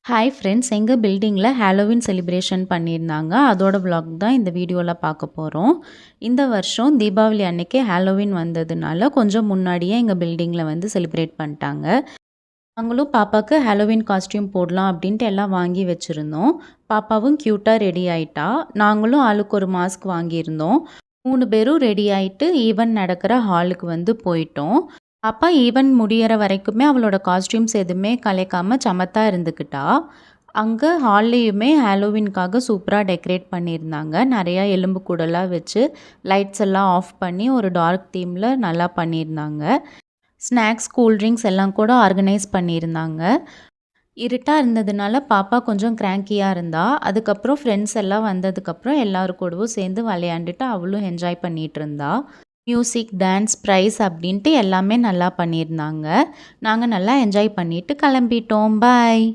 Hi friends, எங்கள் பில்டிங்கில் Halloween celebration பண்ணியிருந்தாங்க. அதோட vlog தான் இந்த வீடியோவில் பார்க்க போகிறோம். இந்த வருஷம் தீபாவளி அன்னைக்கு ஹாலோவின் வந்ததுனால கொஞ்சம் முன்னாடியே எங்கள் பில்டிங்கில் வந்து செலிப்ரேட் பண்ணிட்டாங்க. நாங்களும் பாப்பாவுக்கு ஹாலோவின் காஸ்டியூம் போடலாம் அப்படின்ட்டு எல்லாம் வாங்கி வச்சுருந்தோம். பாப்பாவும் க்யூட்டாக ரெடி ஆயிட்டா. நாங்களும் ஆளுக்கு ஒரு மாஸ்க் வாங்கியிருந்தோம். 3 பேரும் ரெடி ஆயிட்டு ஈவென்ட் நடக்கிற ஹாலுக்கு வந்து போயிட்டோம். பாப்பா ஈவென்ட் முடியிற வரைக்குமே அவளோட காஸ்டியூம்ஸ் எதுவுமே கலைக்காமல் சமத்தா இருந்துக்கிட்டா. அங்கே ஹால்லேயுமே ஹாலோவின்காக சூப்பராக டெக்கரேட் பண்ணியிருந்தாங்க. நிறையா எலும்பு கூடலாம் வச்சு லைட்ஸ் எல்லாம் ஆஃப் பண்ணி ஒரு டார்க் தீமில் நல்லா பண்ணியிருந்தாங்க. ஸ்நாக்ஸ், கூல்ட்ரிங்க்ஸ் எல்லாம் கூட ஆர்கனைஸ் பண்ணியிருந்தாங்க. இருட்டாக இருந்ததுனால பாப்பா கொஞ்சம் கிராங்கியாக இருந்தா. அதுக்கப்புறம் ஃப்ரெண்ட்ஸ் எல்லாம் வந்ததுக்கப்புறம் எல்லாரு கூடவும் சேர்ந்து விளையாண்டுட்டு அவளும் என்ஜாய் பண்ணிகிட்டு இருந்தா. மியூசிக், டான்ஸ், ப்ரைஸ் அப்படின்ட்டு எல்லாமே நல்லா பண்ணியிருந்தாங்க. நாங்கள் நல்லா என்ஜாய் பண்ணிட்டு கிளம்பிட்டோம். பாய்.